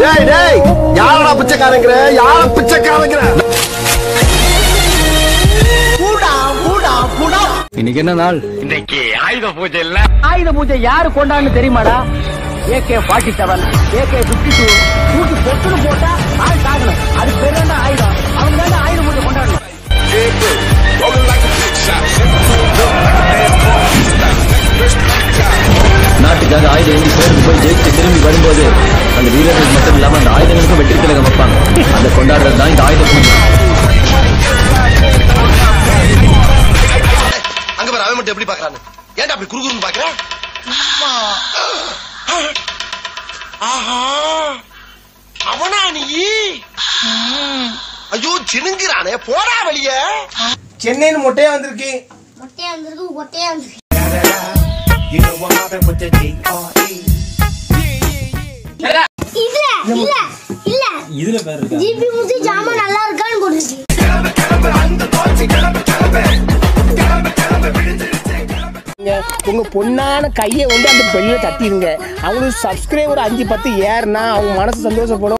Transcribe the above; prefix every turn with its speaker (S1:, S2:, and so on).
S1: டேய் டேய் யாரடா பிச்சைக்காரங்கற யார பிச்சைக்காரங்கற கூடா
S2: இன்னைக்கு என்ன நாள்?
S3: இன்னைக்கு ஆயுத பூஜை இல்ல.
S4: ஆயுத பூஜை யாரு கொண்டாடுன்னு தெரியுமாடா? AK-47 AK-52 தூக்கி பொட்டுன்னு போட்டா ஆள் தாக்கணும். அது பேர் தான் ஆயுதம். அவங்க தான் ஆயுத பூஜை கொண்டாடணும்.
S2: நாட்டுக்காக ஆயுதம் ஏந்தி சேர்ந்து போய் ஜெயிச்சு திரும்பி வரும்போது அந்த வீரர்கள் மட்டும் இல்லாம அந்த ஆயுதங்களுக்கும் வெற்றி திலகம் வைப்பாங்க. அதை கொண்டாடுறது தான் இந்த ஆயுத பூஜை.
S1: அங்க பாரு அவன் மட்டும் எப்படி பாக்குறான்னு. ஏன்டா அப்படி குறுகுறுன்னு பாக்குற? ஆஹா அவனா நீ? ஐயோ சினுங்கிறானே போடா வெளியே.
S5: சென்னைன்னு மொட்டையா வந்திருக்கு.
S6: ஒட்டையா வந்திருக்கு.
S2: இதுல பேர்
S6: ஜிபி முசி ஜாமா நல்லா இருக்கான்னு போட்டுருக்கு.
S5: உங்க பொண்ணான கையை வந்து அந்த பெல்ல தட்டிடுங்க. அவங்களுக்கு சப்ஸ்கிரைபர் 5-10 ஏறுனா அவங்க மனசு சந்தோஷப்படும்.